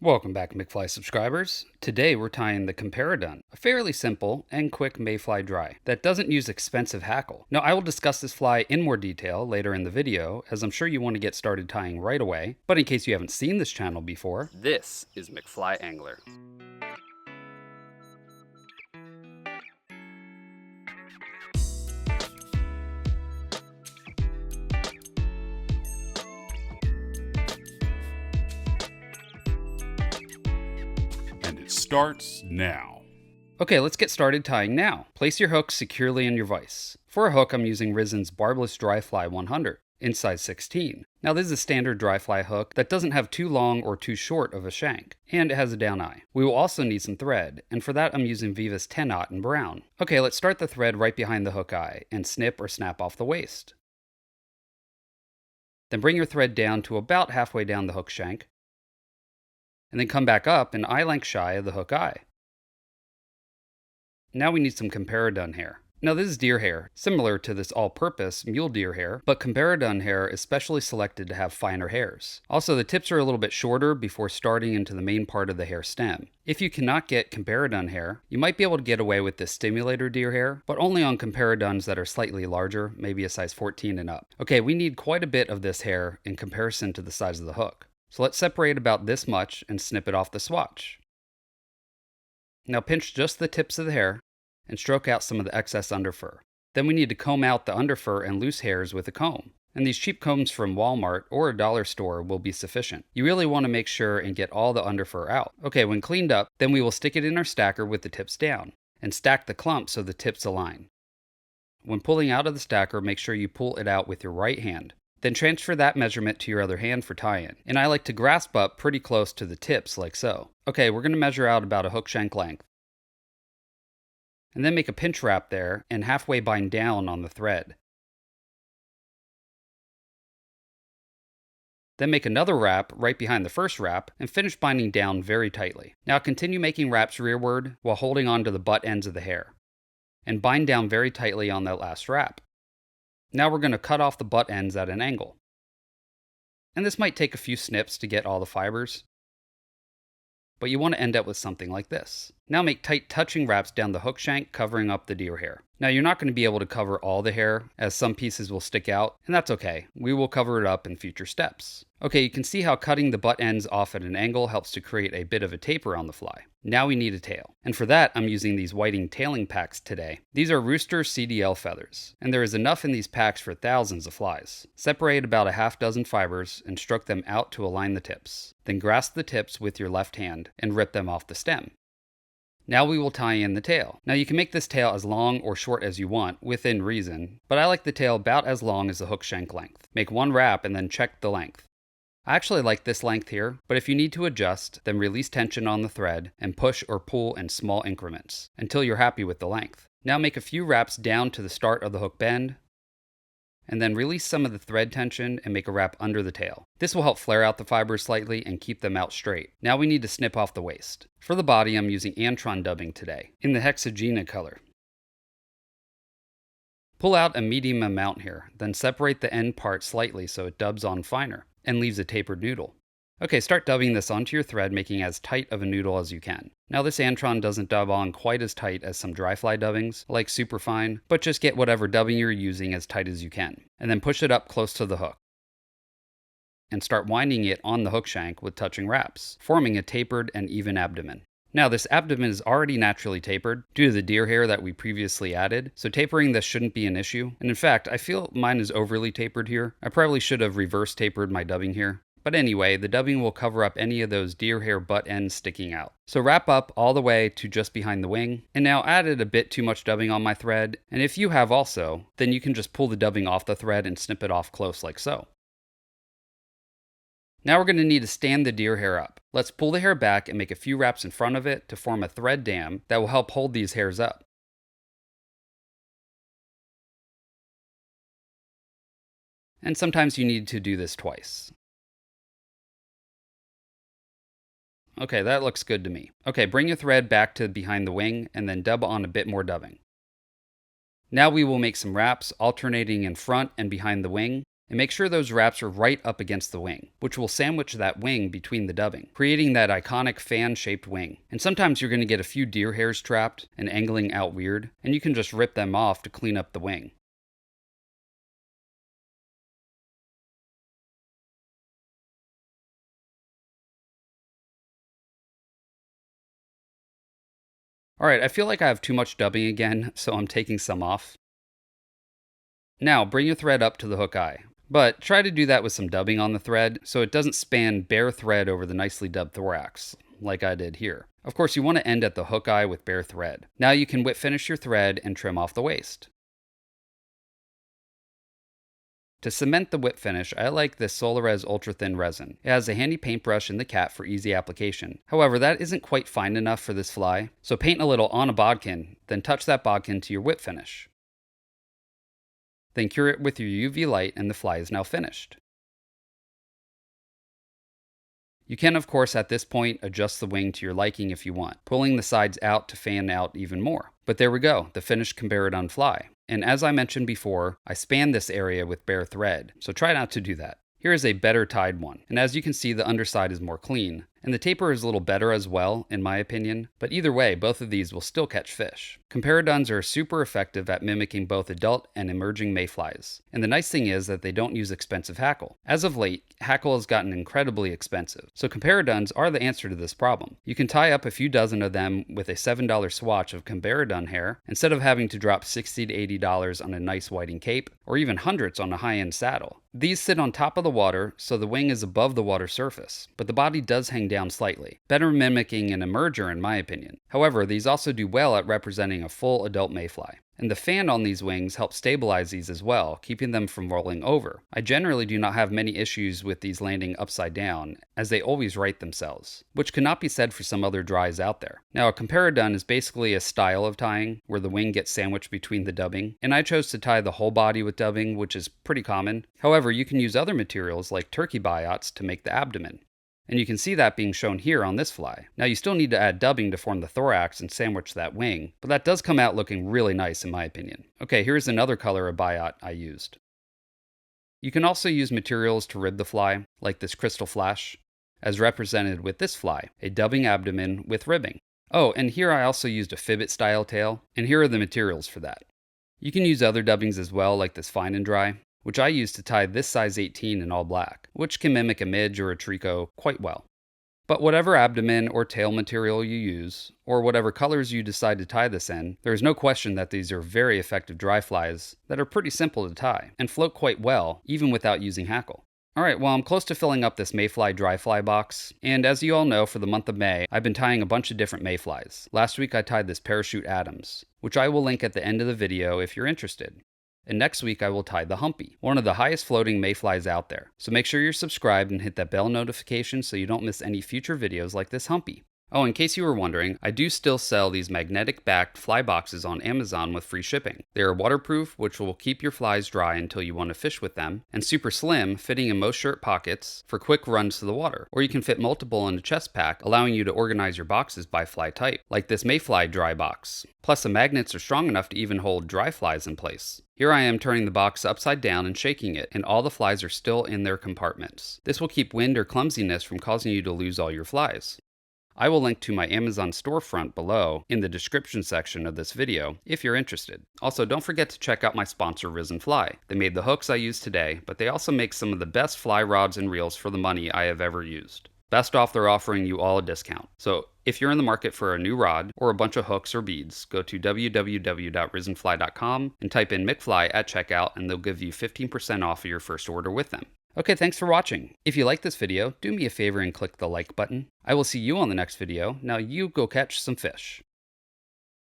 Welcome back, McFly subscribers. Today we're tying the Comparadun, a fairly simple and quick mayfly dry that doesn't use expensive hackle. Now, I will discuss this fly in more detail later in the video, as I'm sure you want to get started tying right away. But in case you haven't seen this channel before, This is McFly Angler. And it starts now. Okay, let's get started tying now. Place your hook securely in your vise. For a hook, I'm using Risen's Barbless Dry Fly 100 in size 16. Now, this is a standard dry fly hook that doesn't have too long or too short of a shank, and it has a down eye. We will also need some thread, and for that I'm using Viva's 10-aught in brown. Okay, let's start the thread right behind the hook eye and snip or snap off the waist. Then bring your thread down to about halfway down the hook shank, and then come back up an eye length shy of the hook eye. Now we need some Comparadun hair. Now this is deer hair, similar to this all-purpose mule deer hair, but Comparadun hair is specially selected to have finer hairs. Also, the tips are a little bit shorter before starting into the main part of the hair stem. If you cannot get Comparadun hair, you might be able to get away with this stimulator deer hair, but only on Comparaduns that are slightly larger, maybe a size 14 and up. Okay, we need quite a bit of this hair in comparison to the size of the hook. So let's separate about this much and snip it off the swatch. Now pinch just the tips of the hair and stroke out some of the excess underfur. Then we need to comb out the underfur and loose hairs with a comb. And these cheap combs from Walmart or a dollar store will be sufficient. You really want to make sure and get all the underfur out. Okay, when cleaned up, then we will stick it in our stacker with the tips down and stack the clumps so the tips align. When pulling out of the stacker, make sure you pull it out with your right hand. Then transfer that measurement to your other hand for tie-in. And I like to grasp up pretty close to the tips like so. Okay, we're going to measure out about a hook shank length. And then make a pinch wrap there and halfway bind down on the thread. Then make another wrap right behind the first wrap and finish binding down very tightly. Now continue making wraps rearward while holding on to the butt ends of the hair. And bind down very tightly on that last wrap. Now we're going to cut off the butt ends at an angle. And this might take a few snips to get all the fibers, but you want to end up with something like this. Now make tight touching wraps down the hook shank, covering up the deer hair. Now you're not going to be able to cover all the hair, as some pieces will stick out, and that's okay. We will cover it up in future steps. Okay, you can see how cutting the butt ends off at an angle helps to create a bit of a taper on the fly. Now we need a tail. And for that, I'm using these whiting tailing packs today. These are rooster CDL feathers, and there is enough in these packs for thousands of flies. Separate about a half dozen fibers and stroke them out to align the tips. Then grasp the tips with your left hand and rip them off the stem. Now we will tie in the tail. Now you can make this tail as long or short as you want, within reason, but I like the tail about as long as the hook shank length. Make one wrap and then check the length. I actually like this length here, but if you need to adjust, then release tension on the thread and push or pull in small increments until you're happy with the length. Now make a few wraps down to the start of the hook bend, and then release some of the thread tension and make a wrap under the tail. This will help flare out the fibers slightly and keep them out straight. Now we need to snip off the waist. For the body, I'm using Antron dubbing today, in the Hexagena color. Pull out a medium amount here, then separate the end part slightly so it dubs on finer, and leaves a tapered noodle. Okay, start dubbing this onto your thread, making as tight of a noodle as you can. Now this Antron doesn't dub on quite as tight as some dry fly dubbings, like superfine, but just get whatever dubbing you're using as tight as you can. And then push it up close to the hook. And start winding it on the hook shank with touching wraps, forming a tapered and even abdomen. Now this abdomen is already naturally tapered due to the deer hair that we previously added, so tapering this shouldn't be an issue. And in fact, I feel mine is overly tapered here. I probably should have reverse tapered my dubbing here. But anyway, the dubbing will cover up any of those deer hair butt ends sticking out. So wrap up all the way to just behind the wing. And now I added a bit too much dubbing on my thread, and if you have also, then you can just pull the dubbing off the thread and snip it off close like so. Now we're going to need to stand the deer hair up. Let's pull the hair back and make a few wraps in front of it to form a thread dam that will help hold these hairs up. And sometimes you need to do this twice. Okay, that looks good to me. Okay, bring your thread back to behind the wing and then dub on a bit more dubbing. Now we will make some wraps alternating in front and behind the wing, And make sure those wraps are right up against the wing, which will sandwich that wing between the dubbing, creating that iconic fan-shaped wing. And sometimes you're going to get a few deer hairs trapped and angling out weird, and you can just rip them off to clean up the wing. Alright, I feel like I have too much dubbing again, so I'm taking some off. Now, bring your thread up to the hook eye. But try to do that with some dubbing on the thread, so it doesn't span bare thread over the nicely dubbed thorax, like I did here. Of course, you want to end at the hook eye with bare thread. Now you can whip finish your thread and trim off the waist. To cement the whip finish, I like this Solarez Ultra Thin Resin. It has a handy paintbrush in the cap for easy application. However, that isn't quite fine enough for this fly, so paint a little on a bodkin, then touch that bodkin to your whip finish. Then cure it with your UV light and the fly is now finished. You can, of course, at this point adjust the wing to your liking if you want, pulling the sides out to fan out even more. But there we go, the finished Comparadun fly. And as I mentioned before, I spanned this area with bare thread, so try not to do that. Here is a better tied one, and as you can see, the underside is more clean, and the taper is a little better as well, in my opinion, but either way, both of these will still catch fish. Comparaduns are super effective at mimicking both adult and emerging mayflies, and the nice thing is that they don't use expensive hackle. As of late, hackle has gotten incredibly expensive, so Comparaduns are the answer to this problem. You can tie up a few dozen of them with a $7 swatch of Comparadun hair, instead of having to drop $60 to $80 on a nice whiting cape, or even hundreds on a high-end saddle. These sit on top of the water, so the wing is above the water surface, but the body does hang down slightly, better mimicking an emerger in my opinion. However, these also do well at representing a full adult mayfly. And the fan on these wings helps stabilize these as well, keeping them from rolling over. I generally do not have many issues with these landing upside down, as they always right themselves, which cannot be said for some other dries out there. Now, a Comparadun is basically a style of tying, where the wing gets sandwiched between the dubbing, and I chose to tie the whole body with dubbing, which is pretty common. However, you can use other materials like turkey biots to make the abdomen. And you can see that being shown here on this fly. Now you still need to add dubbing to form the thorax and sandwich that wing, but that does come out looking really nice in my opinion. Okay, here's another color of biot I used. You can also use materials to rib the fly, like this crystal flash, as represented with this fly, a dubbing abdomen with ribbing. Oh, and here I also used a fibbit style tail, and here are the materials for that. You can use other dubbings as well, like this fine and dry, which I use to tie this size 18 in all black, which can mimic a midge or a tricot quite well. But whatever abdomen or tail material you use, or whatever colors you decide to tie this in, there is no question that these are very effective dry flies that are pretty simple to tie, and float quite well, even without using hackle. Alright, well I'm close to filling up this mayfly dry fly box, and as you all know, for the month of May, I've been tying a bunch of different mayflies. Last week I tied this Parachute Adams, which I will link at the end of the video if you're interested. And next week I will tie the Humpy, one of the highest floating mayflies out there. So make sure you're subscribed and hit that bell notification so you don't miss any future videos like this Humpy. Oh, in case you were wondering, I do still sell these magnetic-backed fly boxes on Amazon with free shipping. They are waterproof, which will keep your flies dry until you want to fish with them, and super slim, fitting in most shirt pockets for quick runs to the water. Or you can fit multiple in a chest pack, allowing you to organize your boxes by fly type, like this mayfly dry box. Plus, the magnets are strong enough to even hold dry flies in place. Here I am turning the box upside down and shaking it, and all the flies are still in their compartments. This will keep wind or clumsiness from causing you to lose all your flies. I will link to my Amazon storefront below in the description section of this video if you're interested. Also, don't forget to check out my sponsor Risen Fly. They made the hooks I use today, but they also make some of the best fly rods and reels for the money I have ever used. Best off, they're offering you all a discount. So if you're in the market for a new rod or a bunch of hooks or beads, go to www.risenfly.com and type in McFly at checkout and they'll give you 15% off of your first order with them. Okay, thanks for watching. If you like this video, do me a favor and click the like button. I will see you on the next video. Now you go catch some fish.